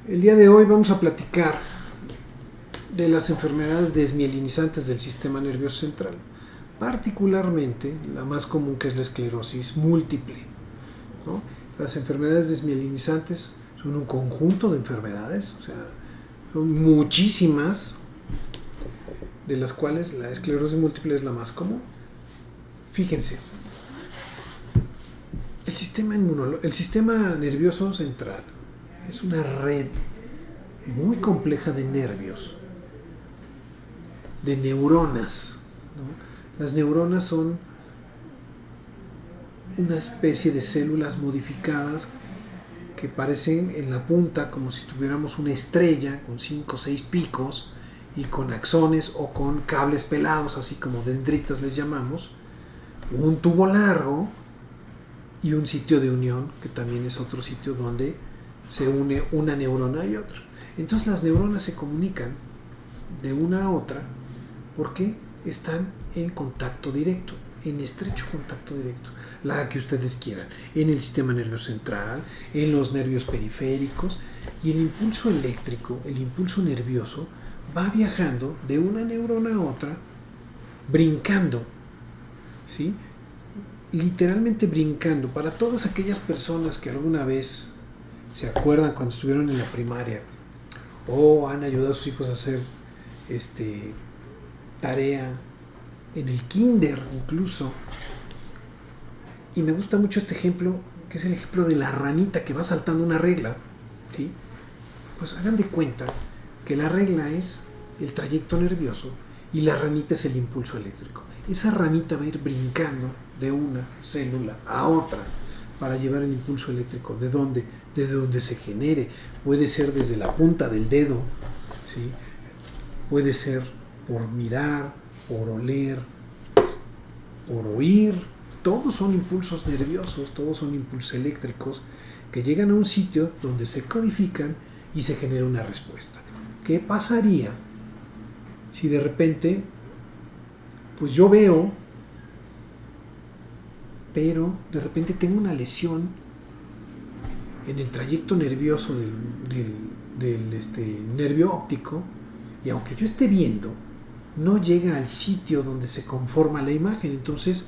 El día de hoy vamos a platicar de las enfermedades desmielinizantes del sistema nervioso central, particularmente la más común, que es la esclerosis múltiple, ¿no? Las enfermedades desmielinizantes son un conjunto de enfermedades, o sea, son muchísimas, de las cuales la esclerosis múltiple es la más común. Fíjense, el sistema nervioso central es una red muy compleja de nervios, de neuronas, ¿no? Las neuronas son una especie de células modificadas que parecen en la punta como si tuviéramos una estrella con 5 o 6 picos y con axones o con cables pelados, así como dendritas les llamamos, un tubo largo y un sitio de unión, que también es otro sitio donde se une una neurona y otra. Entonces las neuronas se comunican de una a otra porque están en contacto directo, en estrecho contacto directo, la que ustedes quieran, en el sistema nervioso central, en los nervios periféricos, y el impulso eléctrico, el impulso nervioso, va viajando de una neurona a otra, brincando, ¿sí? Literalmente brincando. Para todas aquellas personas que alguna vez se acuerdan cuando estuvieron en la primaria o han ayudado a sus hijos a hacer tarea en el kinder incluso, y me gusta mucho este ejemplo, que es el ejemplo de la ranita que va saltando una regla, ¿sí? Pues hagan de cuenta que la regla es el trayecto nervioso y la ranita es el impulso eléctrico. Esa ranita va a ir brincando de una célula a otra para llevar el impulso eléctrico de donde se genere. Puede ser desde la punta del dedo, ¿sí? Puede ser por mirar, por oler, por oír. Todos son impulsos nerviosos, todos son impulsos eléctricos que llegan a un sitio donde se codifican y se genera una respuesta. ¿Qué pasaría si de repente, pues yo veo, pero de repente tengo una lesión en el trayecto nervioso del nervio óptico, y aunque yo esté viendo, no llega al sitio donde se conforma la imagen? Entonces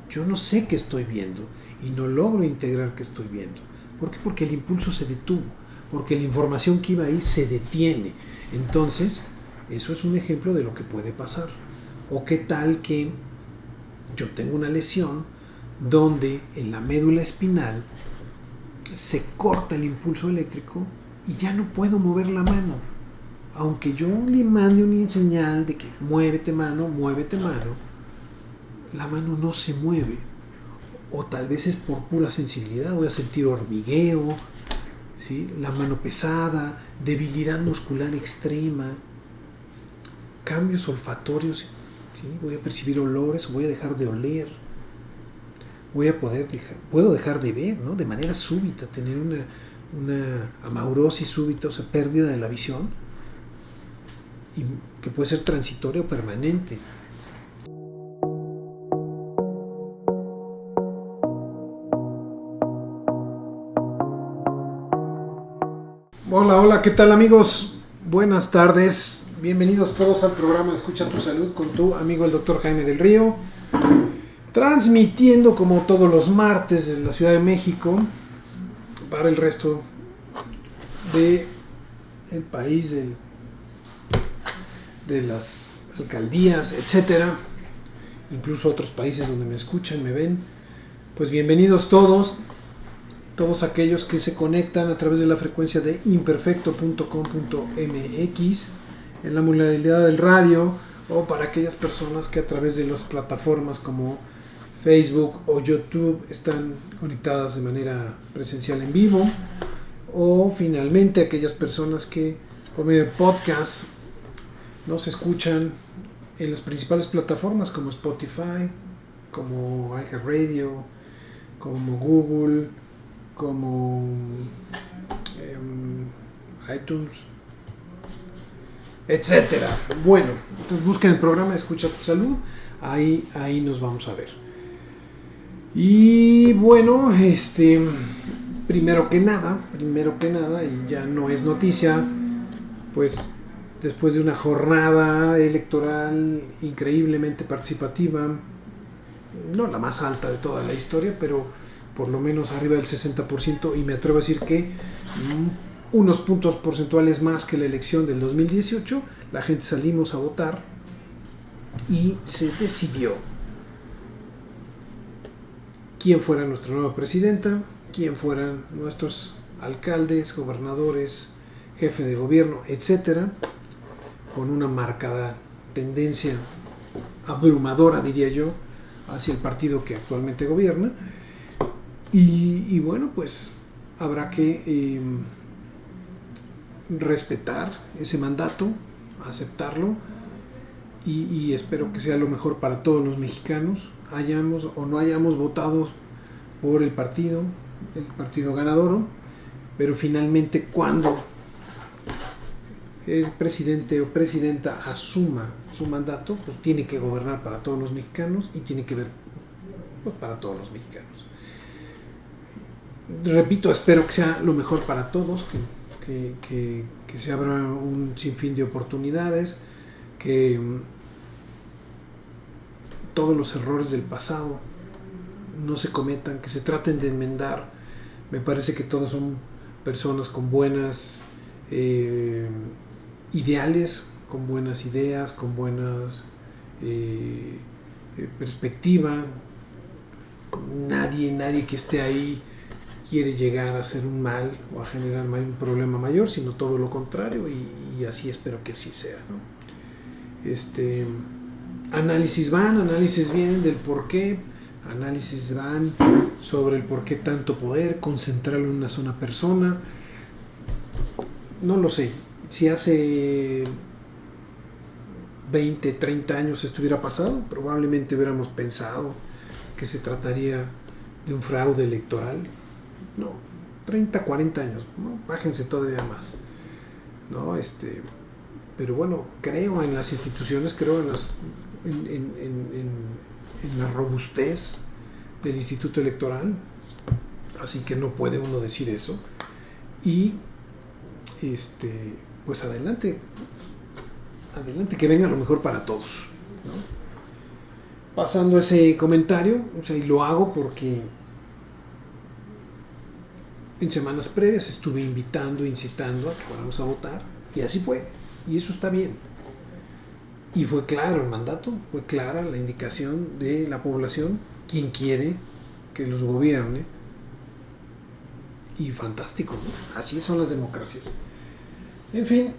yo no sé qué estoy viendo y no logro integrar qué estoy viendo. ¿Por qué? Porque el impulso se detuvo, porque la información que iba ahí se detiene. Entonces, eso es un ejemplo de lo que puede pasar. O qué tal que yo tengo una lesión donde en la médula espinal se corta el impulso eléctrico y ya no puedo mover la mano. Aunque yo le mande una señal de que muévete mano, la mano no se mueve. O tal vez es por pura sensibilidad, voy a sentir hormigueo, ¿sí? La mano pesada, debilidad muscular extrema, cambios olfatorios, ¿sí? Voy a percibir olores, voy a dejar de oler, puedo dejar de ver, ¿no? De manera súbita, tener una amaurosis súbita, o sea, pérdida de la visión, y que puede ser transitoria o permanente. Hola, ¿qué tal, amigos? Buenas tardes, bienvenidos todos al programa Escucha tu Salud con tu amigo el Dr. Jaime del Río, transmitiendo como todos los martes desde la Ciudad de México para el resto del país, de las alcaldías, etcétera, incluso otros países donde me escuchan, me ven. Pues bienvenidos todos aquellos que se conectan a través de la frecuencia de imperfecto.com.mx en la modalidad del radio, o para aquellas personas que a través de las plataformas como Facebook o YouTube están conectadas de manera presencial en vivo, o finalmente aquellas personas que por medio de podcast nos escuchan en las principales plataformas como Spotify, como iHeartRadio, como Google, como iTunes, etcétera. Bueno, entonces busquen el programa Escucha tu Salud, ahí nos vamos a ver. Y bueno, primero que nada, y ya no es noticia, pues después de una jornada electoral increíblemente participativa, no la más alta de toda la historia, pero por lo menos arriba del 60%, y me atrevo a decir que unos puntos porcentuales más que la elección del 2018, la gente salimos a votar y se decidió quién fuera nuestra nueva presidenta, quién fueran nuestros alcaldes, gobernadores, jefe de gobierno, etcétera, con una marcada tendencia abrumadora, diría yo, hacia el partido que actualmente gobierna. Y bueno, pues habrá que respetar ese mandato, aceptarlo, y espero que sea lo mejor para todos los mexicanos, hayamos o no hayamos votado por el partido ganador, pero finalmente cuando el presidente o presidenta asuma su mandato, pues tiene que gobernar para todos los mexicanos y tiene que ver, pues, para todos los mexicanos. Repito, espero que sea lo mejor para todos, que se abra un sinfín de oportunidades, que todos los errores del pasado no se cometan, que se traten de enmendar. Me parece que todos son personas con buenas ideales, con buenas ideas, con buenas perspectiva. Nadie que esté ahí quiere llegar a hacer un mal o a generar un problema mayor, sino todo lo contrario, y así espero que así sea, ¿no? Análisis van, análisis vienen del por qué, análisis van sobre el por qué tanto poder, concentrarlo en una sola persona. No lo sé, si hace 20, 30 años esto hubiera pasado, probablemente hubiéramos pensado que se trataría de un fraude electoral. No, 30, 40 años, ¿no? Bájense todavía más, ¿no? Pero bueno, creo en las instituciones, creo en la robustez del Instituto Electoral, así que no puede uno decir eso. Y pues adelante, que venga lo mejor para todos, ¿no? Pasando ese comentario, o sea, y lo hago porque en semanas previas estuve incitando a que fuéramos a votar, y así fue, y eso está bien. Y fue claro el mandato, fue clara la indicación de la población, quien quiere que los gobierne, y fantástico, ¿no? Así son las democracias. En fin,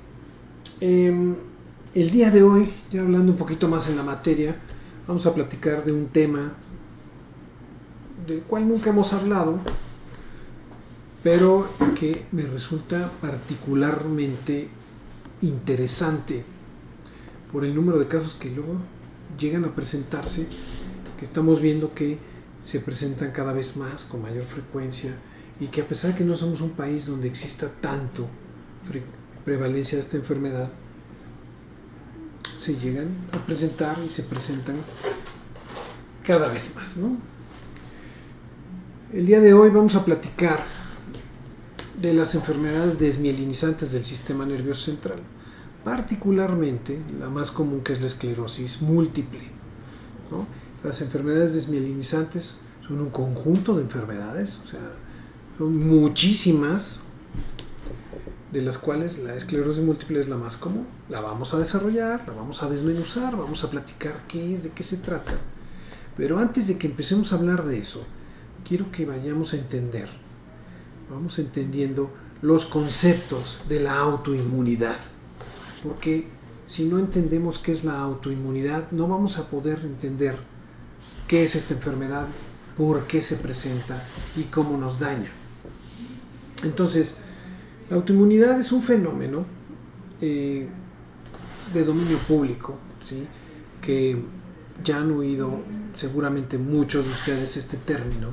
el día de hoy, ya hablando un poquito más en la materia, vamos a platicar de un tema del cual nunca hemos hablado, pero que me resulta particularmente interesante por el número de casos que luego llegan a presentarse, que estamos viendo que se presentan cada vez más, con mayor frecuencia, y que a pesar de que no somos un país donde exista tanto prevalencia de esta enfermedad, se llegan a presentar y se presentan cada vez más, ¿no? El día de hoy vamos a platicar de las enfermedades desmielinizantes del sistema nervioso central, particularmente la más común, que es la esclerosis múltiple, ¿no? Las enfermedades desmielinizantes son un conjunto de enfermedades, o sea, son muchísimas, de las cuales la esclerosis múltiple es la más común. La vamos a desarrollar, la vamos a desmenuzar, vamos a platicar qué es, de qué se trata. Pero antes de que empecemos a hablar de eso, quiero que vayamos a entender, vamos entendiendo los conceptos de la autoinmunidad. Porque si no entendemos qué es la autoinmunidad, no vamos a poder entender qué es esta enfermedad, por qué se presenta y cómo nos daña. Entonces, la autoinmunidad es un fenómeno de dominio público, ¿sí? Que ya han oído seguramente muchos de ustedes este término,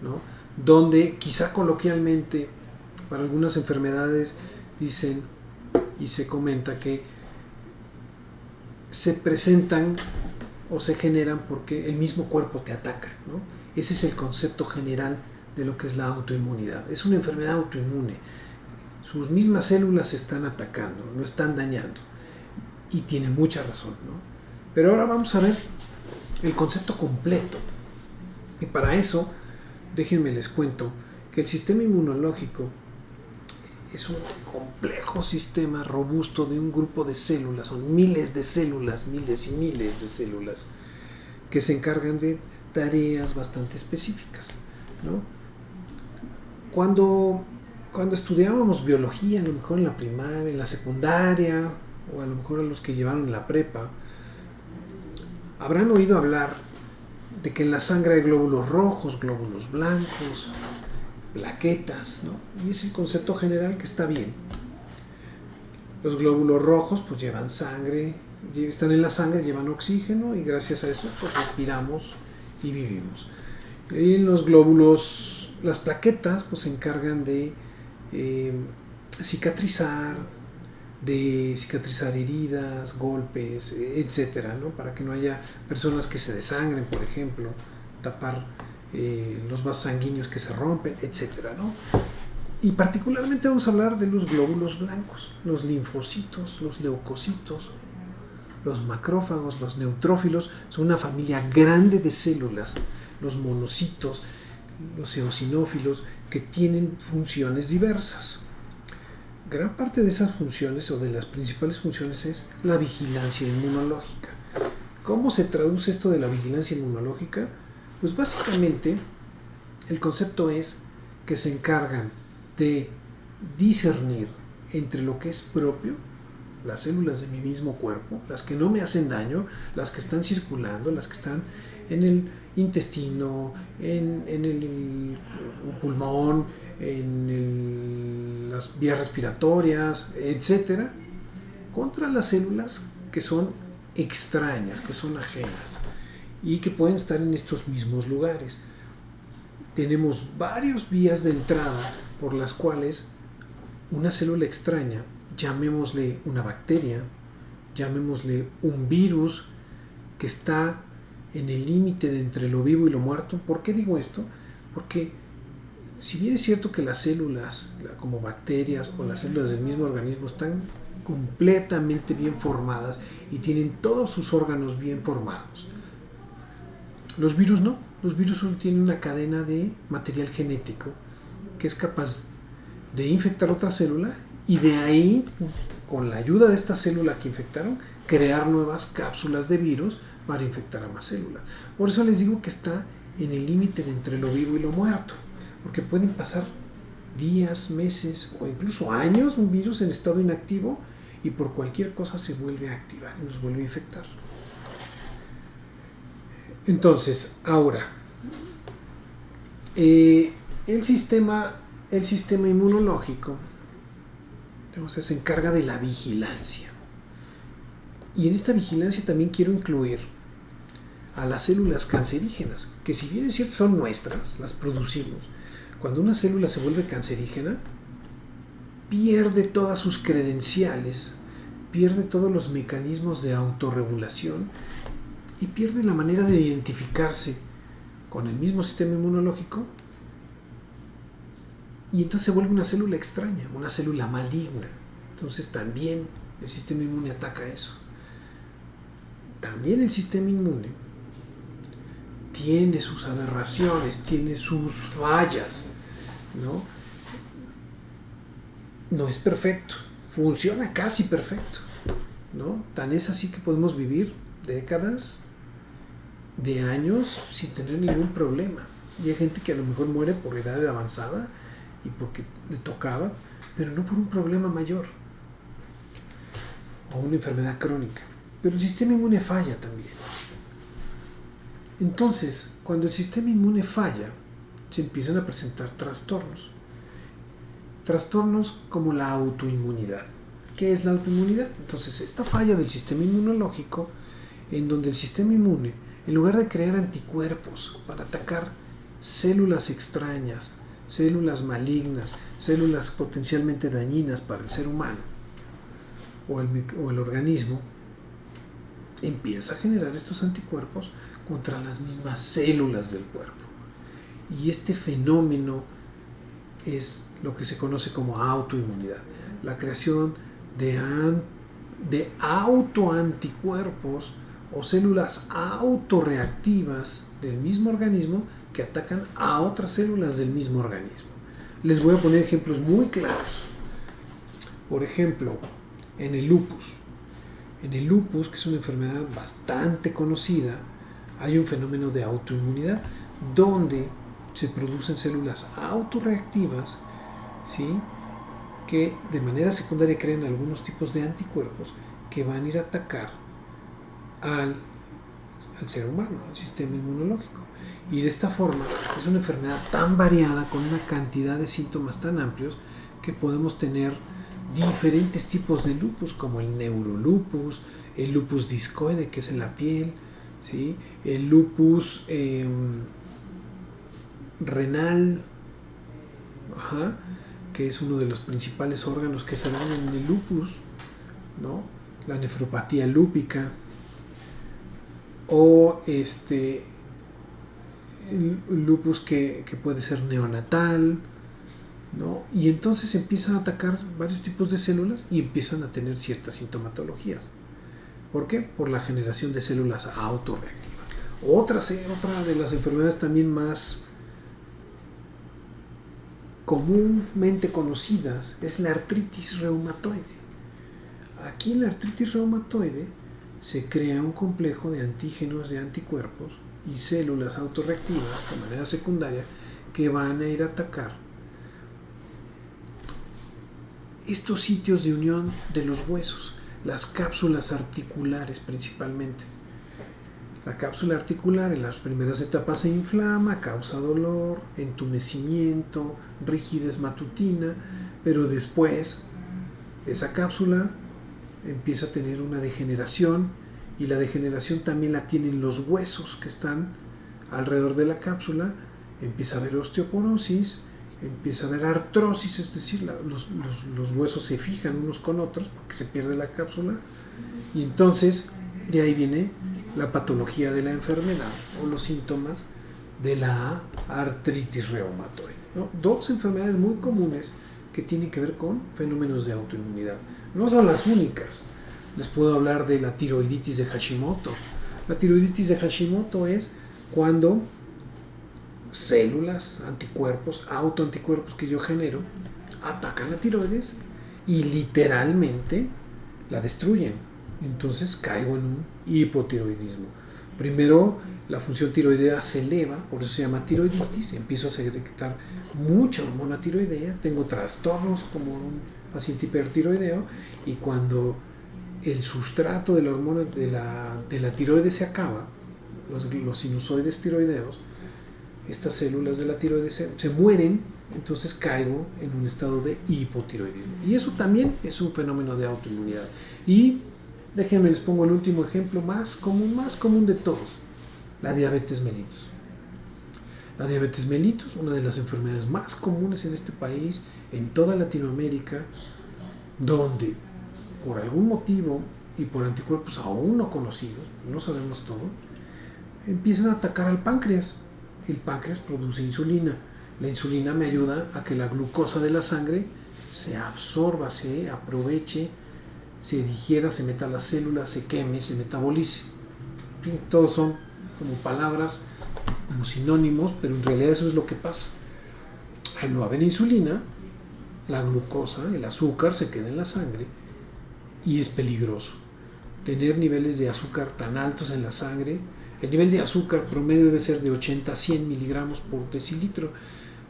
¿no? Donde quizá coloquialmente para algunas enfermedades dicen y se comenta que se presentan o se generan porque el mismo cuerpo te ataca, ¿no? Ese es el concepto general de lo que es la autoinmunidad. Es una enfermedad autoinmune. Sus mismas células se están atacando, lo están dañando. Y tiene mucha razón, ¿no? Pero ahora vamos a ver el concepto completo. Y para eso, déjenme les cuento que el sistema inmunológico es un complejo sistema robusto de un grupo de células, son miles de células, miles y miles de células que se encargan de tareas bastante específicas, ¿no? Cuando estudiábamos biología, a lo mejor en la primaria, en la secundaria, o a lo mejor a los que llevaron en la prepa, habrán oído hablar de que en la sangre hay glóbulos rojos, glóbulos blancos, plaquetas, ¿no? Y es el concepto general que está bien. Los glóbulos rojos pues llevan sangre, están en la sangre, llevan oxígeno y gracias a eso pues respiramos y vivimos. Y en los glóbulos, las plaquetas pues se encargan de cicatrizar heridas, golpes, etcétera, ¿no? Para que no haya personas que se desangren, por ejemplo, tapar los vasos sanguíneos que se rompen, etcétera, ¿no? Y particularmente vamos a hablar de los glóbulos blancos, los linfocitos, los leucocitos, los macrófagos, los neutrófilos, son una familia grande de células, los monocitos, los eosinófilos, que tienen funciones diversas. Gran parte de esas funciones, o de las principales funciones, es la vigilancia inmunológica. ¿Cómo se traduce esto de la vigilancia inmunológica? Pues básicamente el concepto es que se encargan de discernir entre lo que es propio, las células de mi mismo cuerpo, las que no me hacen daño, las que están circulando, las que están en el intestino, en el pulmón, en las vías respiratorias, etcétera, contra las células que son extrañas, que son ajenas y que pueden estar en estos mismos lugares. Tenemos varias vías de entrada por las cuales una célula extraña, llamémosle una bacteria, llamémosle un virus que está en el límite de entre lo vivo y lo muerto. ¿Por qué digo esto? Porque si bien es cierto que las células, como bacterias o las células del mismo organismo, están completamente bien formadas y tienen todos sus órganos bien formados, los virus no. Los virus solo tienen una cadena de material genético que es capaz de infectar otra célula y de ahí, con la ayuda de esta célula que infectaron, crear nuevas cápsulas de virus para infectar a más células. Por eso les digo que está en el límite de entre lo vivo y lo muerto, porque pueden pasar días, meses o incluso años un virus en estado inactivo y por cualquier cosa se vuelve a activar y nos vuelve a infectar. Entonces, ahora, el sistema inmunológico, entonces, se encarga de la vigilancia. Y en esta vigilancia también quiero incluir a las células cancerígenas, que si bien es cierto son nuestras, las producimos. Cuando una célula se vuelve cancerígena, pierde todas sus credenciales, pierde todos los mecanismos de autorregulación y pierde la manera de identificarse con el mismo sistema inmunológico, y entonces se vuelve una célula extraña, una célula maligna. Entonces también el sistema inmune ataca eso. También el sistema inmune tiene sus aberraciones, tiene sus fallas, ¿no? No es perfecto, funciona casi perfecto, ¿no? Tan es así que podemos vivir décadas de años sin tener ningún problema. Y hay gente que a lo mejor muere por edad avanzada y porque le tocaba, pero no por un problema mayor o una enfermedad crónica. Pero el sistema inmune falla también. Entonces, cuando el sistema inmune falla, se empiezan a presentar trastornos. Trastornos como la autoinmunidad. ¿Qué es la autoinmunidad? Entonces, esta falla del sistema inmunológico, en donde el sistema inmune, en lugar de crear anticuerpos para atacar células extrañas, células malignas, células potencialmente dañinas para el ser humano o el organismo, empieza a generar estos anticuerpos contra las mismas células del cuerpo. Y este fenómeno es lo que se conoce como autoinmunidad, la creación de autoanticuerpos o células autorreactivas del mismo organismo que atacan a otras células del mismo organismo. Les voy a poner ejemplos muy claros. Por ejemplo, en el lupus. En el lupus, que es una enfermedad bastante conocida, hay un fenómeno de autoinmunidad donde se producen células autorreactivas, ¿sí?, que de manera secundaria crean algunos tipos de anticuerpos que van a ir a atacar al ser humano, al sistema inmunológico. Y de esta forma es una enfermedad tan variada, con una cantidad de síntomas tan amplios, que podemos tener diferentes tipos de lupus, como el neurolupus, el lupus discoide, que es en la piel, ¿sí?, el lupus renal, que es uno de los principales órganos que se dañan en el lupus, ¿no?, la nefropatía lúpica, o el lupus que puede ser neonatal, ¿no? Y entonces empiezan a atacar varios tipos de células y empiezan a tener ciertas sintomatologías. ¿Por qué? Por la generación de células autorreactivas. Otra de las enfermedades también más comúnmente conocidas es la artritis reumatoide. Aquí en la artritis reumatoide se crea un complejo de antígenos, de anticuerpos y células autorreactivas de manera secundaria que van a ir a atacar estos sitios de unión de los huesos, las cápsulas articulares principalmente. La cápsula articular en las primeras etapas se inflama, causa dolor, entumecimiento, rigidez matutina, pero después esa cápsula empieza a tener una degeneración, y la degeneración también la tienen los huesos que están alrededor de la cápsula. Empieza a haber osteoporosis, empieza a haber artrosis, es decir, los huesos se fijan unos con otros porque se pierde la cápsula, y entonces de ahí viene la patología de la enfermedad o los síntomas de la artritis reumatoide, ¿no? Dos enfermedades muy comunes que tienen que ver con fenómenos de autoinmunidad. No son las únicas. Les puedo hablar de la tiroiditis de Hashimoto. La tiroiditis de Hashimoto es cuando células, anticuerpos, autoanticuerpos que yo genero, atacan la tiroides y literalmente la destruyen. Entonces caigo en un hipotiroidismo. Primero la función tiroidea se eleva, por eso se llama tiroiditis, empiezo a secretar mucha hormona tiroidea, tengo trastornos como un paciente hipertiroideo, y cuando el sustrato de la hormona de la tiroides se acaba, los sinusoides tiroideos, estas células de la tiroides se mueren, entonces caigo en un estado de hipotiroidismo. Y eso también es un fenómeno de autoinmunidad. Y déjenme les pongo el último ejemplo más común de todos, la diabetes mellitus. La diabetes mellitus, una de las enfermedades más comunes en este país, en toda Latinoamérica, donde por algún motivo y por anticuerpos aún no conocidos, no sabemos todo, empiezan a atacar al páncreas. El páncreas produce insulina. La insulina me ayuda a que la glucosa de la sangre se absorba, se aproveche, se digiera, se meta a las células, se queme, se metabolice. En fin, todos son como palabras, como sinónimos, pero en realidad eso es lo que pasa. Al no haber insulina, la glucosa, el azúcar, se queda en la sangre y es peligroso. Tener niveles de azúcar tan altos en la sangre, el nivel de azúcar promedio debe ser de 80 a 100 miligramos por decilitro.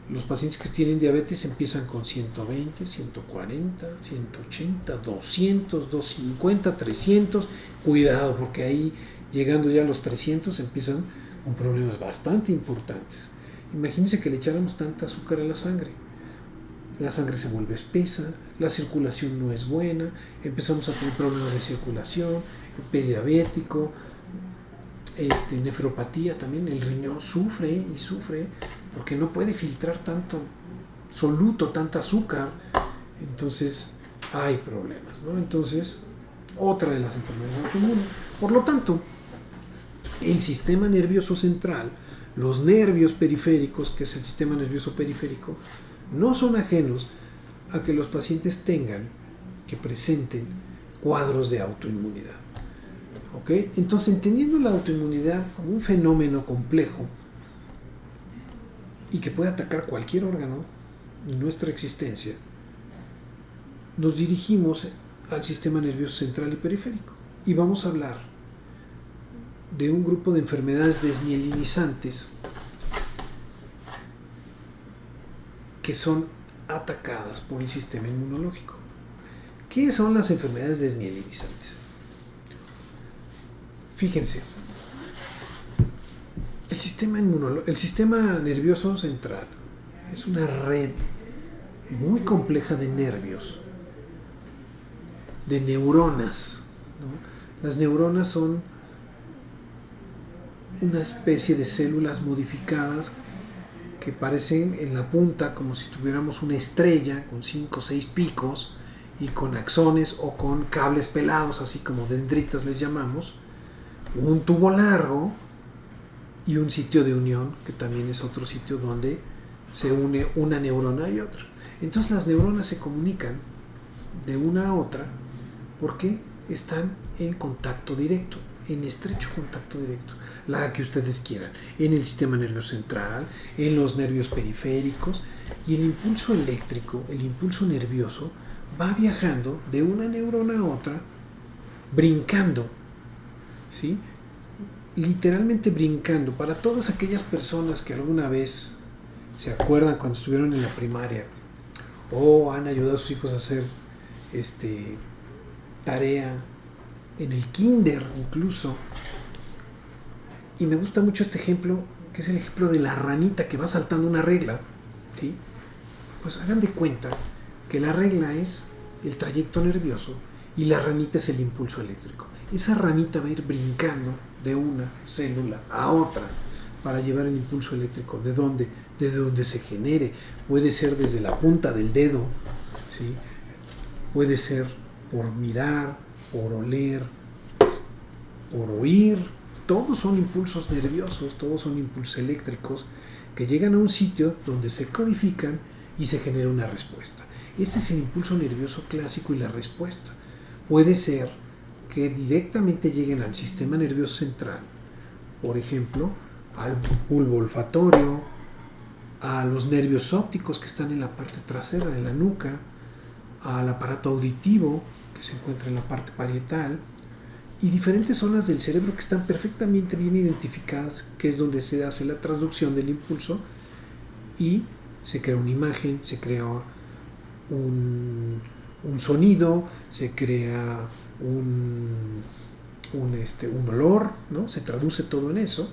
Los pacientes que tienen diabetes empiezan con 120, 140, 180, 200, 250, 300. Cuidado, porque ahí, llegando ya a los 300, empiezan con problemas bastante importantes. Imagínense que le echáramos tanta azúcar a la sangre. La sangre se vuelve espesa, la circulación no es buena, empezamos a tener problemas de circulación, prediabético, nefropatía también, el riñón sufre y sufre porque no puede filtrar tanto soluto, tanta azúcar, entonces hay problemas, ¿no? Entonces, otra de las enfermedades autoinmunes. Por lo tanto, el sistema nervioso central, Los nervios periféricos, que es el sistema nervioso periférico, no son ajenos a que los pacientes que presenten cuadros de autoinmunidad. ¿Ok? Entonces, entendiendo la autoinmunidad como un fenómeno complejo y que puede atacar cualquier órgano de nuestra existencia, nos dirigimos al sistema nervioso central y periférico y vamos a hablar de un grupo de enfermedades desmielinizantes que son atacadas por el sistema inmunológico. ¿Qué son las enfermedades desmielinizantes? Fíjense, el sistema nervioso central es una red muy compleja de nervios, de neuronas, ¿no? Las neuronas son una especie de células modificadas que parecen en la punta como si tuviéramos una estrella con 5 o 6 picos y con axones o con cables pelados, así como dendritas les llamamos, un tubo largo y un sitio de unión, que también es otro sitio donde se une una neurona y otra. Entonces las neuronas se comunican de una a otra porque están en contacto directo, en estrecho contacto directo, la que ustedes quieran, en el sistema nervioso central, en los nervios periféricos, y el impulso eléctrico, el impulso nervioso, va viajando de una neurona a otra, brincando, ¿sí? Literalmente brincando. Para todas aquellas personas que alguna vez se acuerdan cuando estuvieron en la primaria o han ayudado a sus hijos a hacer tarea en el kinder incluso, y me gusta mucho este ejemplo, que es el ejemplo de la ranita que va saltando una regla, ¿sí? Pues hagan de cuenta que la regla es el trayecto nervioso y la ranita es el impulso eléctrico. Esa ranita va a ir brincando de una célula a otra para llevar el impulso eléctrico de donde se genere. Puede ser desde la punta del dedo, ¿sí? Puede ser por mirar, por oler, por oír. Todos son impulsos nerviosos, todos son impulsos eléctricos que llegan a un sitio donde se codifican y se genera una respuesta. Este es el impulso nervioso clásico y la respuesta. Puede ser que directamente lleguen al sistema nervioso central, por ejemplo, al bulbo olfatorio, a los nervios ópticos que están en la parte trasera de la nuca, al aparato auditivo que se encuentra en la parte parietal, y diferentes zonas del cerebro que están perfectamente bien identificadas, que es donde se hace la transducción del impulso y se crea una imagen, se crea un sonido, se crea un olor, ¿no? Se traduce todo en eso,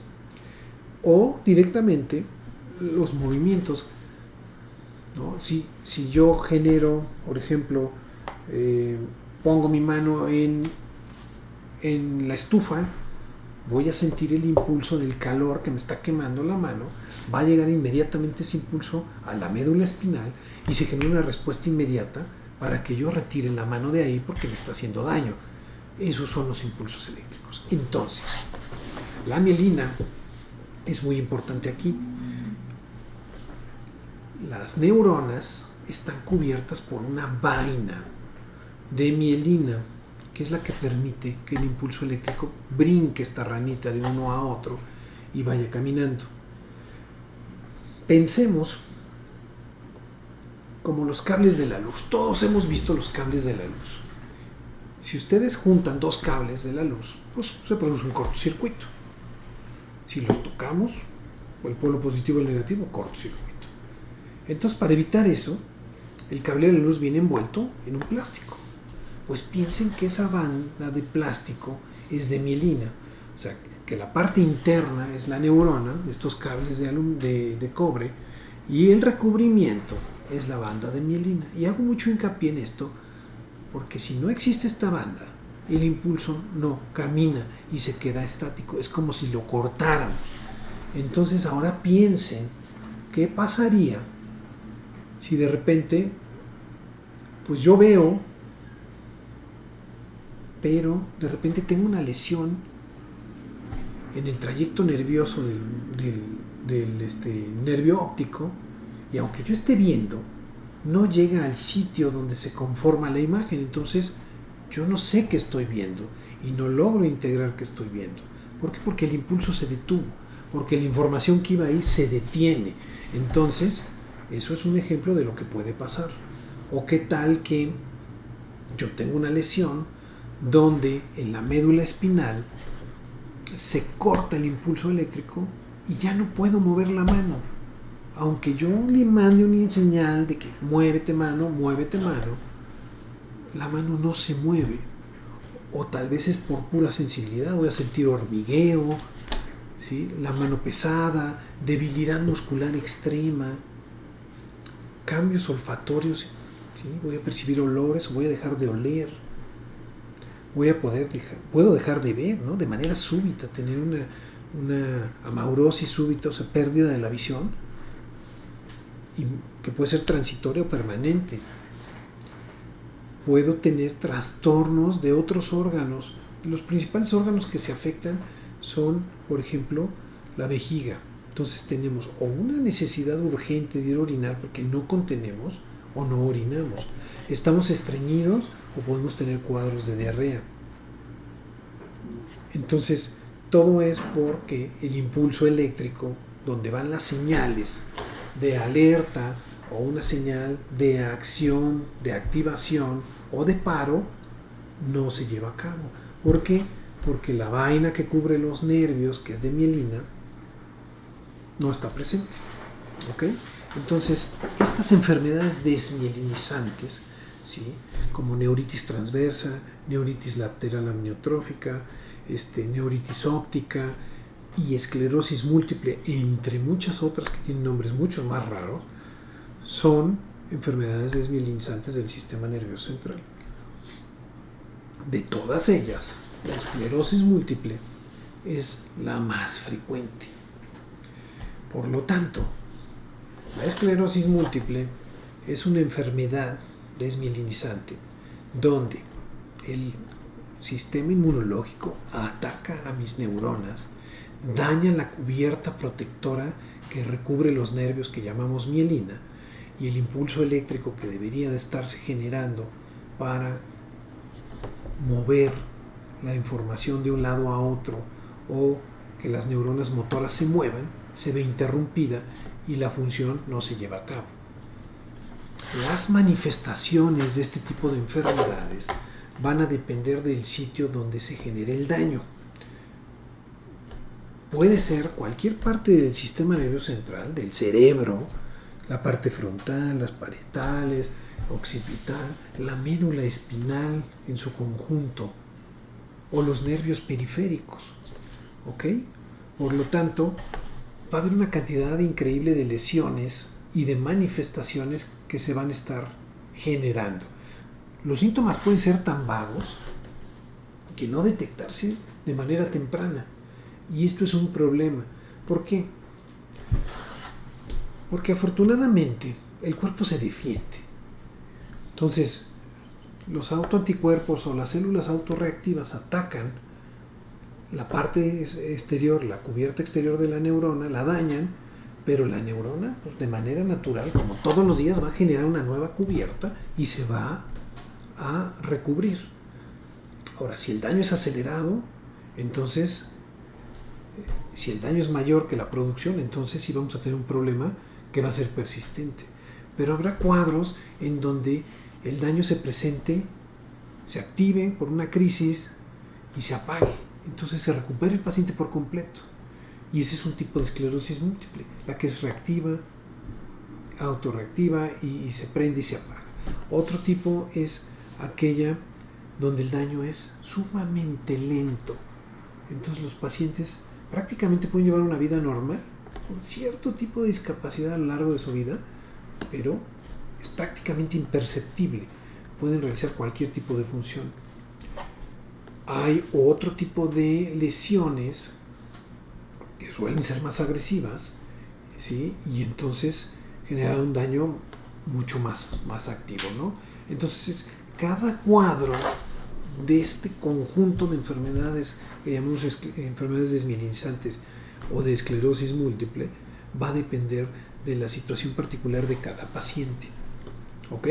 o directamente los movimientos, ¿no? Si yo genero, por ejemplo, pongo mi mano en la estufa, voy a sentir el impulso del calor que me está quemando la mano, va a llegar inmediatamente ese impulso a la médula espinal y se genera una respuesta inmediata para que yo retire la mano de ahí porque me está haciendo daño. Esos son los impulsos eléctricos. Entonces, la mielina es muy importante aquí. Las neuronas están cubiertas por una vaina de mielina, que es la que permite que el impulso eléctrico brinque esta ranita de uno a otro y vaya caminando. Pensemos como los cables de la luz. Todos hemos visto los cables de la luz. Si ustedes juntan dos cables de la luz, pues se produce un cortocircuito. Si los tocamos, o el polo positivo o el negativo, cortocircuito. Entonces, para evitar eso, el cable de la luz viene envuelto en un plástico. Pues piensen que esa banda de plástico es de mielina. O sea, que la parte interna es la neurona, estos cables de cobre, y el recubrimiento es la banda de mielina. Y hago mucho hincapié en esto, porque si no existe esta banda, el impulso no camina y se queda estático. Es como si lo cortáramos. Entonces ahora piensen, ¿qué pasaría si de repente, pues yo veo, pero de repente tengo una lesión en el trayecto nervioso nervio óptico, y aunque yo esté viendo, no llega al sitio donde se conforma la imagen. Entonces yo no sé qué estoy viendo y no logro integrar qué estoy viendo. ¿Por qué? Porque el impulso se detuvo, porque la información que iba ahí se detiene. Entonces, eso es un ejemplo de lo que puede pasar. O qué tal que yo tengo una lesión donde en la médula espinal se corta el impulso eléctrico y ya no puedo mover la mano. Aunque yo le mande una señal de que muévete mano, la mano no se mueve. O tal vez es por pura sensibilidad, voy a sentir hormigueo, ¿sí? La mano pesada, debilidad muscular extrema, cambios olfatorios, ¿sí? Voy a percibir olores, voy a dejar de oler, puedo dejar de ver, ¿no? De manera súbita, tener una amaurosis súbita, o sea, pérdida de la visión, y que puede ser transitoria o permanente. Puedo tener trastornos de otros órganos. Los principales órganos que se afectan son, por ejemplo, la vejiga. Entonces tenemos o una necesidad urgente de ir a orinar porque no contenemos o no orinamos. Estamos estreñidos o podemos tener cuadros de diarrea. Entonces, todo es porque el impulso eléctrico, donde van las señales de alerta o una señal de acción, de activación o de paro, no se lleva a cabo. ¿Por qué? Porque la vaina que cubre los nervios, que es de mielina, no está presente. ¿Ok? Entonces, estas enfermedades desmielinizantes, ¿sí? Como neuritis transversa, neuritis lateral amniotrófica, neuritis óptica y esclerosis múltiple, entre muchas otras que tienen nombres mucho más raros, son enfermedades desmielinizantes del sistema nervioso central. De todas ellas, la esclerosis múltiple es la más frecuente. Por lo tanto, la esclerosis múltiple es una enfermedad desmielinizante donde el sistema inmunológico ataca a mis neuronas, daña la cubierta protectora que recubre los nervios que llamamos mielina, y el impulso eléctrico que debería de estarse generando para mover la información de un lado a otro o que las neuronas motoras se muevan, se ve interrumpida y la función no se lleva a cabo. Las manifestaciones de este tipo de enfermedades van a depender del sitio donde se genere el daño. Puede ser cualquier parte del sistema nervioso central, del cerebro, la parte frontal, las parietales, occipital, la médula espinal en su conjunto, o los nervios periféricos. ¿Ok? Por lo tanto, va a haber una cantidad increíble de lesiones y de manifestaciones que se van a estar generando. Los síntomas pueden ser tan vagos que no detectarse de manera temprana. Y esto es un problema. ¿Por qué? Porque afortunadamente el cuerpo se defiende. Entonces, los autoanticuerpos o las células autorreactivas atacan la parte exterior, la cubierta exterior de la neurona, la dañan, pero la neurona, pues, de manera natural, como todos los días, va a generar una nueva cubierta y se va a recubrir. Ahora, si el daño es acelerado, entonces, si el daño es mayor que la producción, entonces sí vamos a tener un problema que va a ser persistente. Pero habrá cuadros en donde el daño se presente, se active por una crisis y se apague. Entonces se recupera el paciente por completo. Y ese es un tipo de esclerosis múltiple, la que es reactiva, autorreactiva y se prende y se apaga. Otro tipo es aquella donde el daño es sumamente lento. Entonces los pacientes prácticamente pueden llevar una vida normal, con cierto tipo de discapacidad a lo largo de su vida, pero es prácticamente imperceptible. Pueden realizar cualquier tipo de función. Hay otro tipo de lesiones que suelen ser más agresivas, ¿sí? Y entonces generan un daño mucho más activo, ¿no? Entonces, cada cuadro de este conjunto de enfermedades que llamamos enfermedades desmielinizantes o de esclerosis múltiple va a depender de la situación particular de cada paciente. ¿Ok?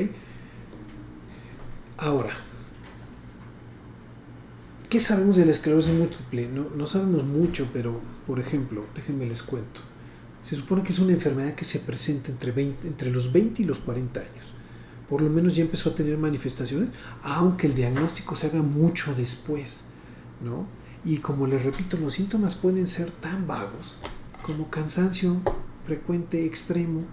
Ahora, ¿qué sabemos de la esclerosis múltiple? No sabemos mucho, pero, por ejemplo, déjenme les cuento. Se supone que es una enfermedad que se presenta entre los 20 y los 40 años. Por lo menos ya empezó a tener manifestaciones, aunque el diagnóstico se haga mucho después, ¿no? Y como les repito, los síntomas pueden ser tan vagos como cansancio frecuente extremo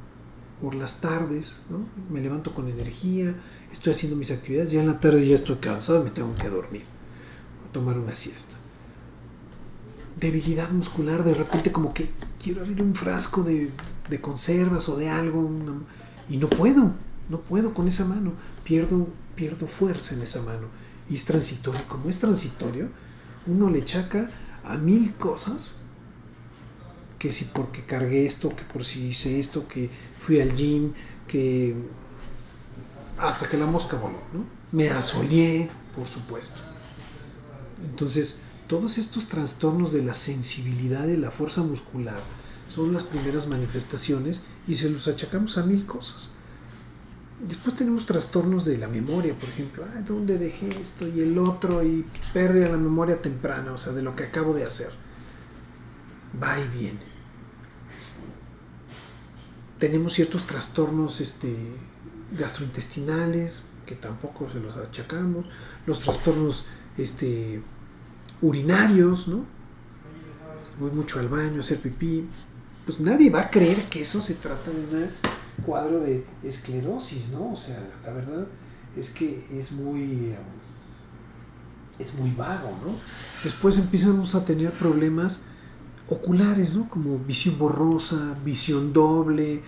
por las tardes, ¿no? Me levanto con energía, estoy haciendo mis actividades, ya en la tarde ya estoy cansado, me tengo que dormir, tomar una siesta. Debilidad muscular, de repente como que quiero abrir un frasco de conservas o de algo, y no puedo con esa mano, pierdo fuerza en esa mano, y es transitorio. Como es transitorio, uno le achaca a 1000 cosas, que si porque cargué esto, que por si hice esto, que fui al gym, que hasta que la mosca voló, ¿no? Me asoleé, por supuesto. Entonces, todos estos trastornos de la sensibilidad de la fuerza muscular son las primeras manifestaciones y se los achacamos a 1000 cosas. Después tenemos trastornos de la memoria, por ejemplo, ¿dónde dejé esto y el otro? Y pérdida de la memoria temprana, o sea, de lo que acabo de hacer. Va y viene. Tenemos ciertos trastornos gastrointestinales, que tampoco se los achacamos. Los trastornos urinarios, ¿no? Voy mucho al baño a hacer pipí. Pues nadie va a creer que eso se trata de un cuadro de esclerosis, ¿no? O sea, la verdad es que es muy vago, ¿no? Después empezamos a tener problemas oculares, ¿no? Como visión borrosa, visión doble,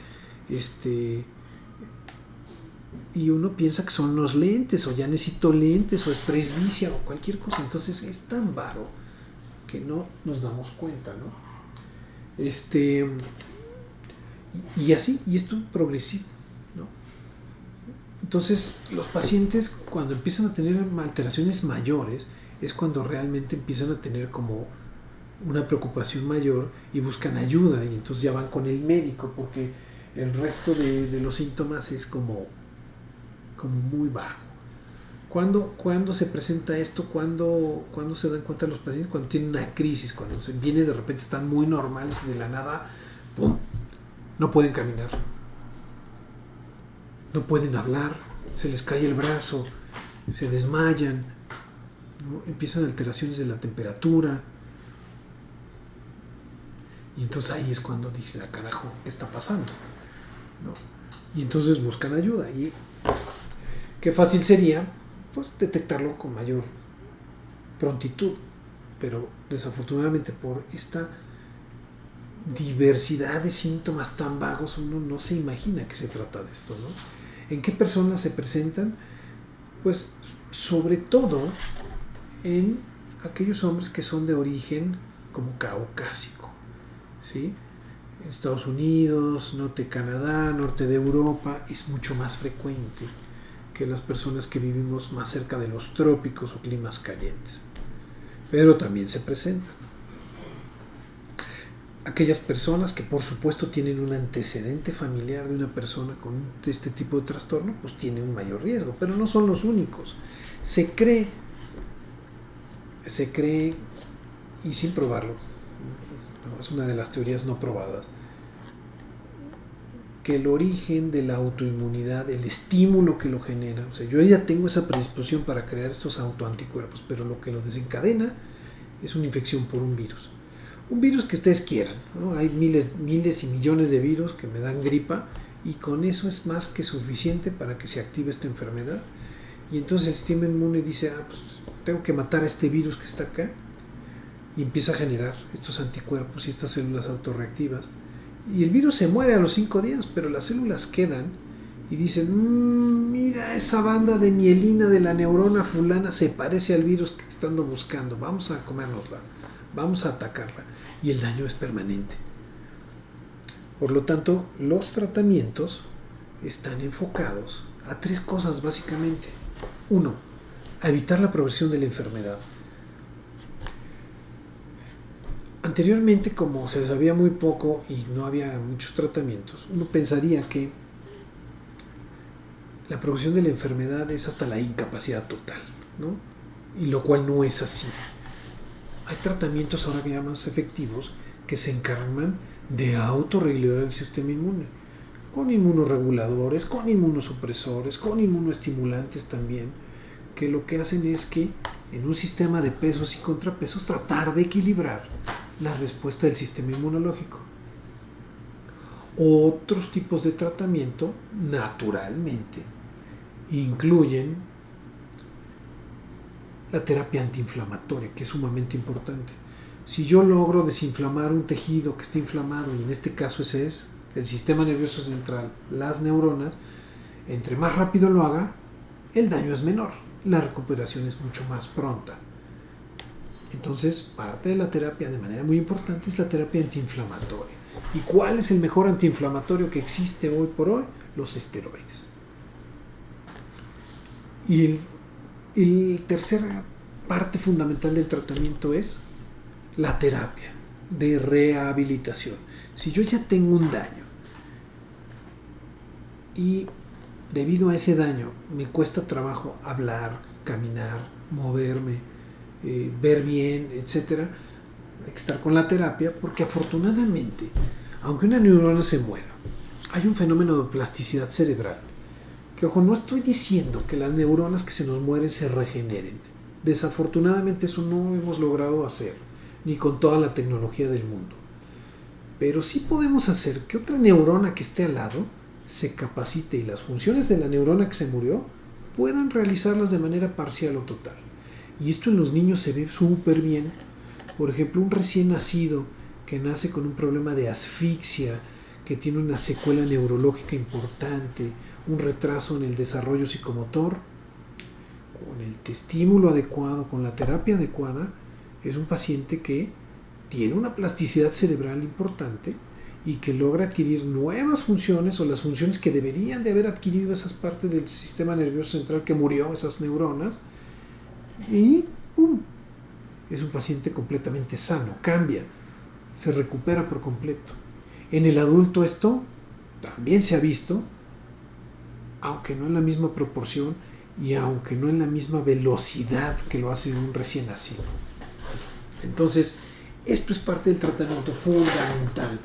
y uno piensa que son los lentes, o ya necesito lentes, o es presbicia, o cualquier cosa. Entonces es tan vago que no nos damos cuenta, ¿no? Y así, y esto es progresivo, ¿no? Entonces, los pacientes, cuando empiezan a tener alteraciones mayores, es cuando realmente empiezan a tener como una preocupación mayor y buscan ayuda, y entonces ya van con el médico, porque el resto de los síntomas es como muy bajo. ¿Cuándo se presenta esto? ¿Cuándo se dan cuenta los pacientes? Cuando tienen una crisis, cuando se viene de repente, están muy normales y de la nada, ¡pum!, no pueden caminar, no pueden hablar, se les cae el brazo, se desmayan, ¿no? Empiezan alteraciones de la temperatura. Y entonces ahí es cuando dicen, carajo, ¿qué está pasando? ¿No? Y entonces buscan ayuda. Y qué fácil sería, pues, detectarlo con mayor prontitud. Pero desafortunadamente, por esta diversidad de síntomas tan vagos, uno no se imagina que se trata de esto, ¿no? ¿En qué personas se presentan? Pues sobre todo en aquellos hombres que son de origen como caucásico, ¿sí? En Estados Unidos, norte de Canadá, norte de Europa, es mucho más frecuente que las personas que vivimos más cerca de los trópicos o climas calientes. Pero también se presentan. Aquellas personas que por supuesto tienen un antecedente familiar de una persona con este tipo de trastorno, pues tienen un mayor riesgo, pero no son los únicos. Se cree, y sin probarlo, es una de las teorías no probadas, que el origen de la autoinmunidad, el estímulo que lo genera, o sea, yo ya tengo esa predisposición para crear estos autoanticuerpos, pero lo que lo desencadena es una infección por un virus. Un virus que ustedes quieran, ¿no? Hay miles y millones de virus que me dan gripa, y con eso es más que suficiente para que se active esta enfermedad. Y entonces el sistema inmune dice, pues tengo que matar a este virus que está acá, y empieza a generar estos anticuerpos y estas células autorreactivas. Y el virus se muere a los 5 días, pero las células quedan y dicen, mira, esa banda de mielina de la neurona fulana se parece al virus que estando buscando, vamos a comérnosla, vamos a atacarla, y el daño es permanente. Por lo tanto, los tratamientos están enfocados a 3 cosas básicamente. 1, a evitar la progresión de la enfermedad. Anteriormente, como se sabía muy poco y no había muchos tratamientos, uno pensaría que la progresión de la enfermedad es hasta la incapacidad total, ¿no? Y lo cual no es así. Hay tratamientos ahora que llaman efectivos que se encargan de autorregular el sistema inmune, con inmunoreguladores, con inmunosupresores, con inmunoestimulantes también, que lo que hacen es que en un sistema de pesos y contrapesos tratar de equilibrar la respuesta del sistema inmunológico. Otros tipos de tratamiento, naturalmente, incluyen la terapia antiinflamatoria, que es sumamente importante. Si yo logro desinflamar un tejido que está inflamado, y en este caso ese es el sistema nervioso central, las neuronas, entre más rápido lo haga, el daño es menor, la recuperación es mucho más pronta. Entonces, parte de la terapia, de manera muy importante, es la terapia antiinflamatoria. ¿Y cuál es el mejor antiinflamatorio que existe hoy por hoy? Los esteroides. Y el tercera parte fundamental del tratamiento es la terapia de rehabilitación. Si yo ya tengo un daño y debido a ese daño me cuesta trabajo hablar, caminar, moverme, ver bien, etcétera, hay que estar con la terapia, porque afortunadamente, aunque una neurona se muera, hay un fenómeno de plasticidad cerebral. Que, ojo, no estoy diciendo que las neuronas que se nos mueren se regeneren. Desafortunadamente eso no hemos logrado hacer, ni con toda la tecnología del mundo. Pero sí podemos hacer que otra neurona que esté al lado se capacite y las funciones de la neurona que se murió puedan realizarlas de manera parcial o total. Y esto en los niños se ve súper bien. Por ejemplo, un recién nacido que nace con un problema de asfixia, que tiene una secuela neurológica importante, un retraso en el desarrollo psicomotor, con el estímulo adecuado, con la terapia adecuada, es un paciente que tiene una plasticidad cerebral importante y que logra adquirir nuevas funciones, o las funciones que deberían de haber adquirido esas partes del sistema nervioso central que murió, esas neuronas, y ¡pum!, es un paciente completamente sano, cambia, se recupera por completo. En el adulto esto también se ha visto, aunque no en la misma proporción y aunque no en la misma velocidad que lo hace un recién nacido. Entonces, esto es parte del tratamiento fundamental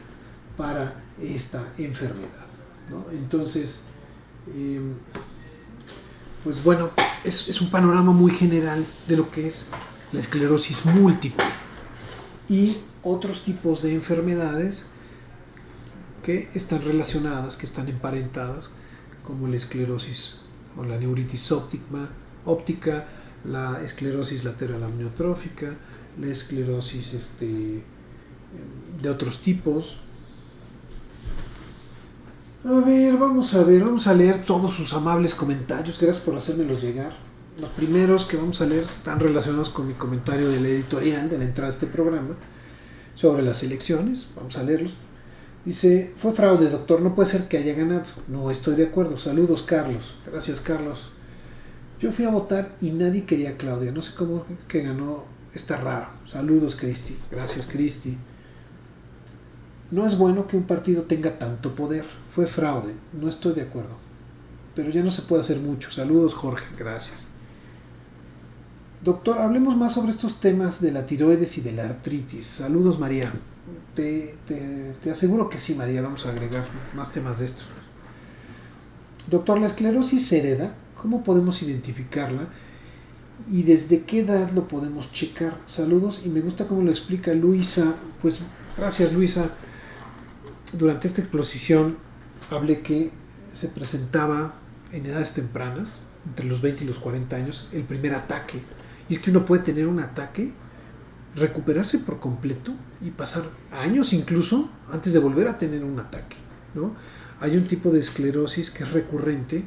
para esta enfermedad, ¿no? Entonces, pues bueno, es un panorama muy general de lo que es la esclerosis múltiple y otros tipos de enfermedades que están relacionadas, que están emparentadas, como la esclerosis o la neuritis óptica, la esclerosis lateral amniotrófica, la esclerosis de otros tipos. Vamos a leer todos sus amables comentarios. Gracias por hacérmelos llegar. Los primeros que vamos a leer están relacionados con mi comentario del editorial de la entrada a este programa sobre las elecciones. Vamos a leerlos. Dice: fue fraude, doctor, no puede ser que haya ganado. No estoy de acuerdo. Saludos, Carlos. Gracias, Carlos. Yo fui a votar y nadie quería a Claudia. No sé cómo que ganó. Está raro. Saludos, Cristi. Gracias, Cristi. No es bueno que un partido tenga tanto poder. Fue fraude. No estoy de acuerdo. Pero ya no se puede hacer mucho. Saludos, Jorge. Gracias. Doctor, hablemos más sobre estos temas de la tiroides y de la artritis. Saludos, María. Te aseguro que sí, María. Vamos a agregar más temas de esto. Doctor, ¿la esclerosis se hereda? ¿Cómo podemos identificarla? ¿Y desde qué edad lo podemos checar? Saludos, y me gusta cómo lo explica Luisa. Pues gracias, Luisa. Durante esta exposición hablé que se presentaba en edades tempranas, entre los 20 y los 40 años, el primer ataque. Y es que uno puede tener un ataque, recuperarse por completo y pasar años incluso antes de volver a tener un ataque, ¿no? Hay un tipo de esclerosis que es recurrente,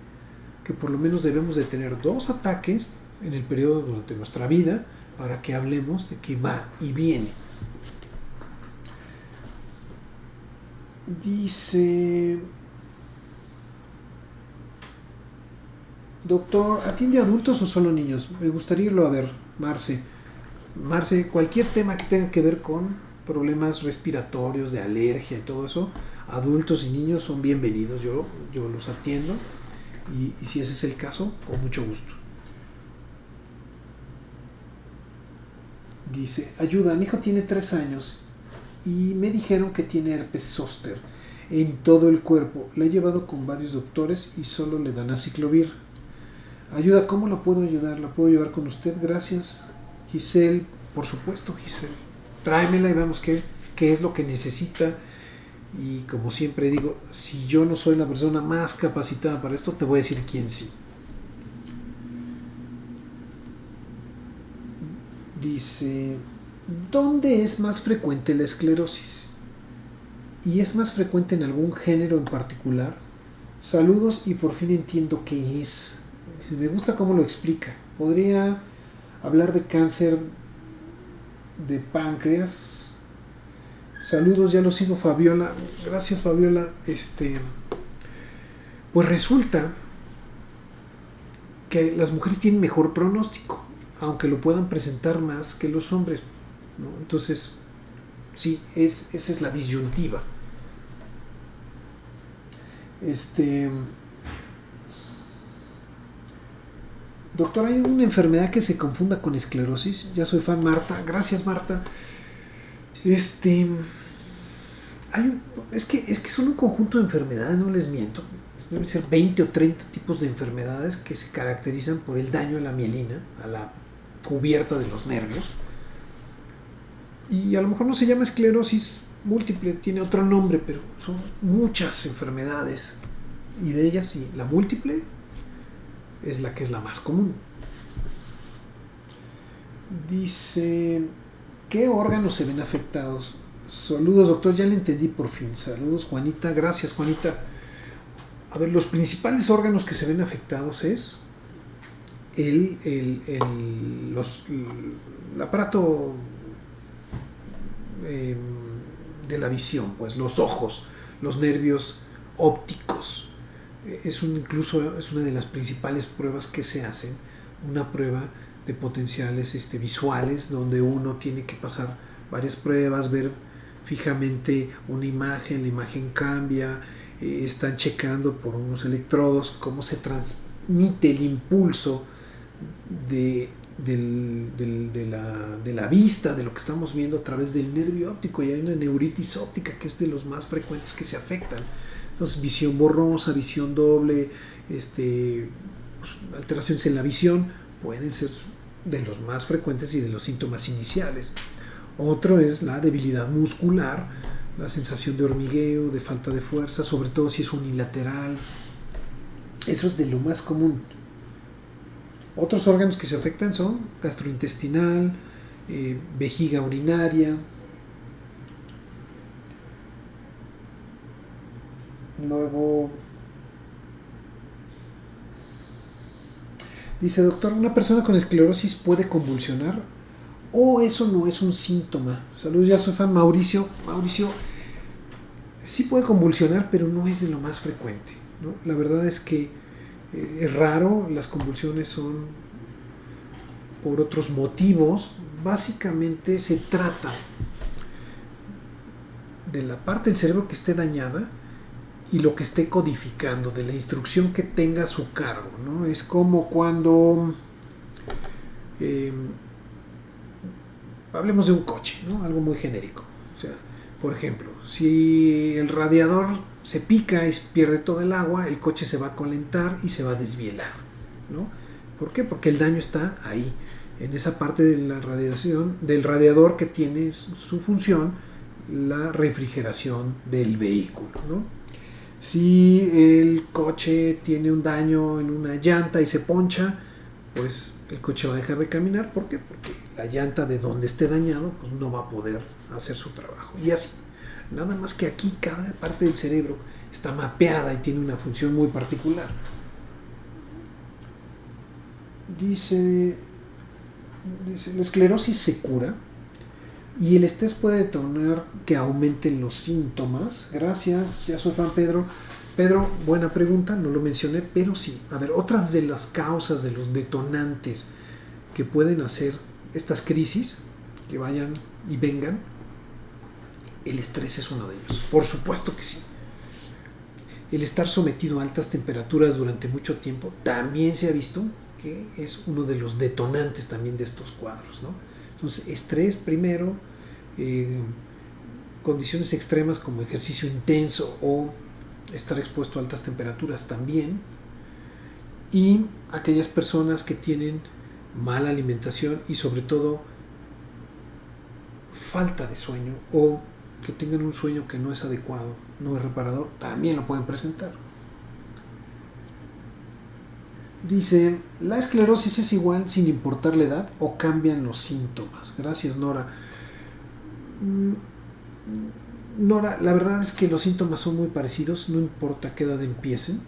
que por lo menos debemos de tener 2 ataques en el periodo durante nuestra vida para que hablemos de que va y viene. Dice: doctor, ¿atiende a adultos o solo niños? Me gustaría irlo a ver, Marce. Marce, cualquier tema que tenga que ver con problemas respiratorios, de alergia y todo eso, adultos y niños son bienvenidos. Yo los atiendo y si ese es el caso, con mucho gusto. Dice, ayuda, mi hijo tiene 3 años y me dijeron que tiene herpes zóster en todo el cuerpo. Le he llevado con varios doctores y solo le dan aciclovir. Ayuda, ¿cómo la puedo ayudar? ¿La puedo llevar con usted? Gracias, Giselle. Por supuesto, Giselle. Tráemela y vemos qué es lo que necesita. Y como siempre digo, si yo no soy la persona más capacitada para esto, te voy a decir quién sí. Dice, ¿dónde es más frecuente la esclerosis? ¿Y es más frecuente en algún género en particular? Saludos y por fin entiendo qué es. Me gusta cómo lo explica. Podría hablar de cáncer de páncreas. Saludos, ya lo sigo, Fabiola. Gracias, Fabiola. Pues resulta que las mujeres tienen mejor pronóstico, aunque lo puedan presentar más que los hombres, ¿no? Entonces, sí, esa es la disyuntiva. Doctor, ¿hay una enfermedad que se confunda con esclerosis? Ya soy fan, Marta. Gracias, Marta. Es que son un conjunto de enfermedades, no les miento. Deben ser 20 o 30 tipos de enfermedades que se caracterizan por el daño a la mielina, a la cubierta de los nervios. Y a lo mejor no se llama esclerosis múltiple, tiene otro nombre, pero son muchas enfermedades. Y de ellas, sí, la múltiple es la que es la más común. Dice, ¿qué órganos se ven afectados? Saludos, doctor, ya le entendí por fin. Saludos, Juanita. Gracias, Juanita. A ver, los principales órganos que se ven afectados es el aparato de la visión, pues los ojos, los nervios ópticos. Incluso es una de las principales pruebas que se hacen, una prueba de potenciales visuales, donde uno tiene que pasar varias pruebas, ver fijamente una imagen, la imagen cambia, están checando por unos electrodos cómo se transmite el impulso de la vista, de lo que estamos viendo a través del nervio óptico, y hay una neuritis óptica que es de los más frecuentes que se afectan. Entonces, visión borrosa, visión doble, alteraciones en la visión pueden ser de los más frecuentes y de los síntomas iniciales. Otro es la debilidad muscular, la sensación de hormigueo, de falta de fuerza, sobre todo si es unilateral. Eso es de lo más común. Otros órganos que se afectan son gastrointestinal, vejiga urinaria. Luego dice, doctor, ¿una persona con esclerosis puede convulsionar? ¿O eso no es un síntoma? Saludos, ya soy fan. Mauricio, sí puede convulsionar, pero no es de lo más frecuente, ¿no? La verdad es que es raro, las convulsiones son por otros motivos. Básicamente se trata de la parte del cerebro que esté dañada y lo que esté codificando, de la instrucción que tenga a su cargo, ¿no? Es como cuando hablemos de un coche, ¿no? Algo muy genérico. O sea, por ejemplo, si el radiador se pica y pierde todo el agua, el coche se va a calentar y se va a desvielar, ¿no? ¿Por qué? Porque el daño está ahí, en esa parte de la radiación, del radiador, que tiene su función, la refrigeración del vehículo, ¿no? Si el coche tiene un daño en una llanta y se poncha, pues el coche va a dejar de caminar. ¿Por qué? Porque la llanta, de donde esté dañado, pues no va a poder hacer su trabajo. Y así, nada más que aquí cada parte del cerebro está mapeada y tiene una función muy particular. Dice, la esclerosis se cura y el estrés puede detonar que aumenten los síntomas. Gracias, ya soy fan, Pedro. Pedro, buena pregunta, no lo mencioné, pero sí. A ver, otras de las causas, de los detonantes que pueden hacer estas crisis, que vayan y vengan, El estrés es uno de ellos. Por supuesto que sí. El estar sometido a altas temperaturas durante mucho tiempo también se ha visto que es uno de los detonantes también de estos cuadros, ¿no? Entonces, estrés primero, condiciones extremas como ejercicio intenso o estar expuesto a altas temperaturas también, y aquellas personas que tienen mala alimentación y sobre todo falta de sueño o que tengan un sueño que no es adecuado, no es reparador, también lo pueden presentar. Dice, ¿la esclerosis es igual sin importar la edad o cambian los síntomas? Gracias, Nora. Nora, la verdad es que los síntomas son muy parecidos, no importa qué edad empiecen.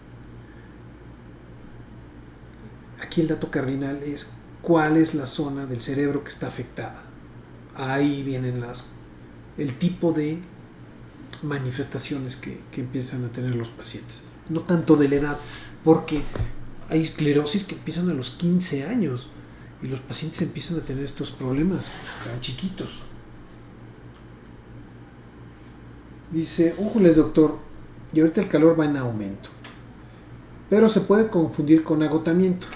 Aquí el dato cardinal es cuál es la zona del cerebro que está afectada. Ahí vienen el tipo de manifestaciones que empiezan a tener los pacientes. No tanto de la edad, porque hay esclerosis que empiezan a los 15 años y los pacientes empiezan a tener estos problemas tan chiquitos. Dice, újules doctor, y ahorita el calor va en aumento, pero se puede confundir con agotamiento.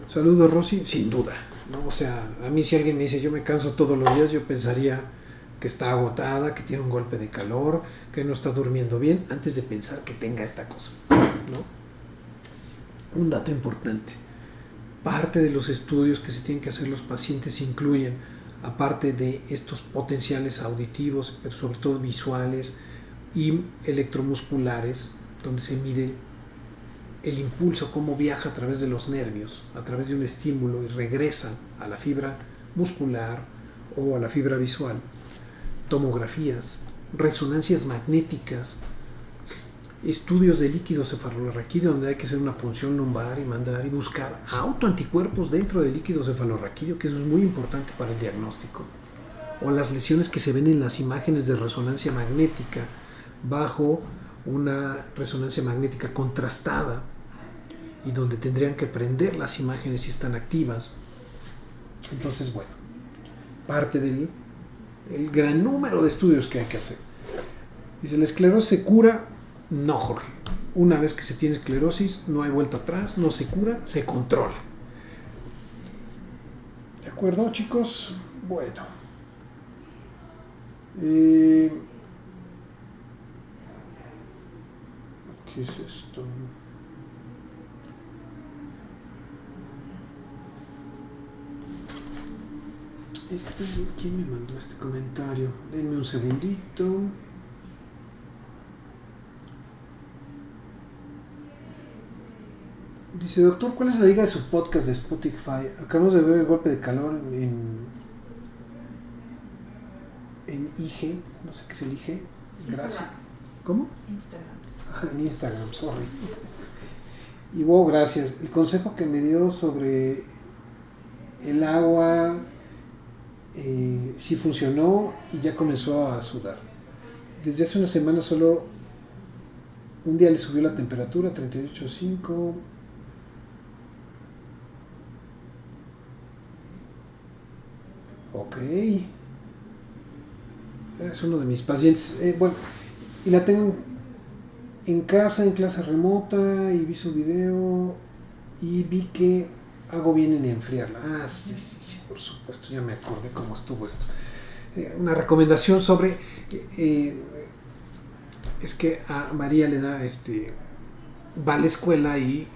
Saludos, Rosy. Sin duda, ¿no? O sea, a mí si alguien me dice yo me canso todos los días, yo pensaría que está agotada, que tiene un golpe de calor, que no está durmiendo bien, antes de pensar que tenga esta cosa, ¿no? Un dato importante. Parte de los estudios que se tienen que hacer los pacientes incluyen, aparte de estos potenciales auditivos, pero sobre todo visuales y electromusculares, donde se mide el impulso, cómo viaja a través de los nervios, a través de un estímulo y regresa a la fibra muscular o a la fibra visual. Tomografías, resonancias magnéticas, estudios de líquido cefalorraquídeo, donde hay que hacer una punción lumbar y mandar y buscar autoanticuerpos dentro del líquido cefalorraquídeo, que eso es muy importante para el diagnóstico. O las lesiones que se ven en las imágenes de resonancia magnética bajo una resonancia magnética contrastada y donde tendrían que prender las imágenes si están activas. Entonces, bueno, parte del gran número de estudios que hay que hacer. Dice, ¿la esclerosis se cura? No, Jorge. Una vez que se tiene esclerosis, no hay vuelta atrás, no se cura, se controla. ¿De acuerdo, chicos? Bueno. ¿Qué es esto? ¿Quién me mandó este comentario? Denme un segundito. Dice, doctor, ¿cuál es la liga de su podcast de Spotify? Acabamos de ver el golpe de calor en IG, no sé qué es el IG. Gracias. ¿Cómo? Instagram. En Instagram, sorry. Y wow, gracias. El consejo que me dio sobre el agua sí funcionó y ya comenzó a sudar. Desde hace una semana solo un día le subió la temperatura, 38.5. Ok. Es uno de mis pacientes. Bueno, y la tengo en casa, en clase remota, y vi su video y vi que hago bien en enfriarla. Ah, sí, por supuesto, ya me acordé cómo estuvo esto. Una recomendación sobre es que a María le da va a la escuela y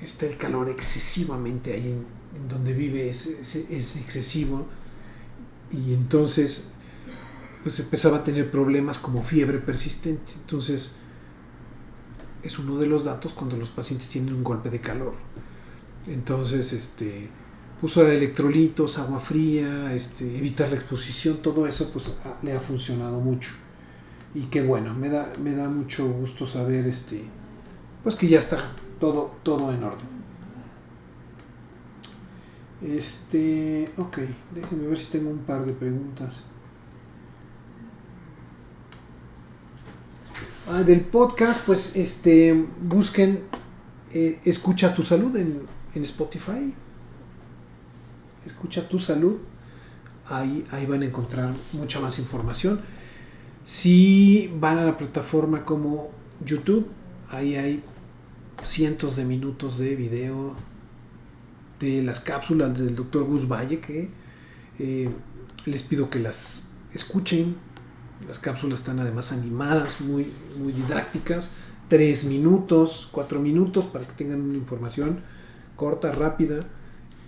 está el calor excesivamente ahí en donde vive, es excesivo, y entonces pues empezaba a tener problemas como fiebre persistente. Entonces es uno de los datos cuando los pacientes tienen un golpe de calor. Entonces puso electrolitos, agua fría, evitar la exposición, todo eso pues le ha funcionado mucho. Y qué bueno, me da mucho gusto saber pues que ya está todo en orden. Ok, déjenme ver si tengo un par de preguntas. Del podcast, pues busquen Escucha tu Salud en Spotify. Escucha tu Salud. ahí van a encontrar mucha más información. Si van a la plataforma como YouTube, ahí hay cientos de minutos de video de las cápsulas del Dr. Gus Valle, que les pido que las escuchen. Las cápsulas están además animadas, muy, muy didácticas, 3 minutos, 4 minutos, para que tengan una información corta, rápida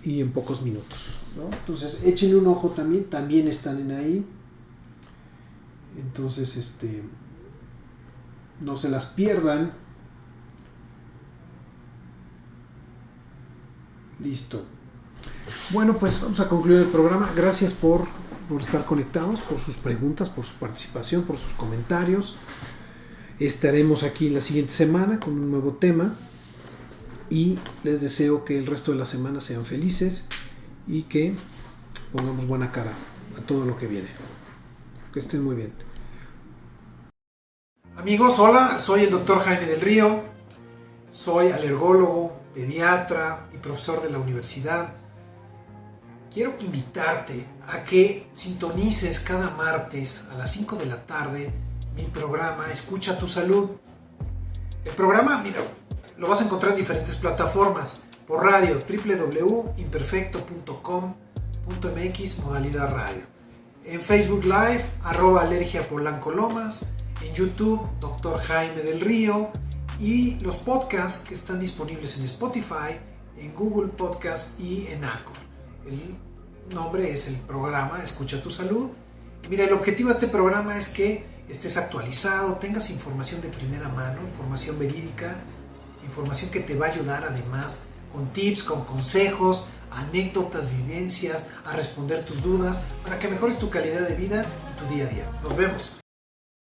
y en pocos minutos, ¿no? Entonces échenle un ojo también están en ahí. Entonces no se las pierdan. Listo. Bueno, pues vamos a concluir el programa. Gracias por estar conectados, por sus preguntas, por su participación, por sus comentarios. Estaremos aquí la siguiente semana con un nuevo tema y les deseo que el resto de la semana sean felices y que pongamos buena cara a todo lo que viene. Que estén muy bien. Amigos, hola, soy el Dr. Jaime del Río, soy alergólogo, pediatra y profesor de la universidad. Quiero invitarte a que sintonices cada martes a las 5 de la tarde mi programa Escucha tu Salud. El programa, mira, lo vas a encontrar en diferentes plataformas. Por radio, www.imperfecto.com.mx, modalidad radio. En Facebook Live, @alergiapolancolomas. En YouTube, Dr. Jaime del Río. Y los podcasts que están disponibles en Spotify, en Google Podcast y en Anchor. El nombre es el programa Escucha tu Salud. Y mira, el objetivo de este programa es que estés actualizado, tengas información de primera mano, información verídica, información que te va a ayudar además con tips, con consejos, anécdotas, vivencias, a responder tus dudas, para que mejores tu calidad de vida y tu día a día. Nos vemos.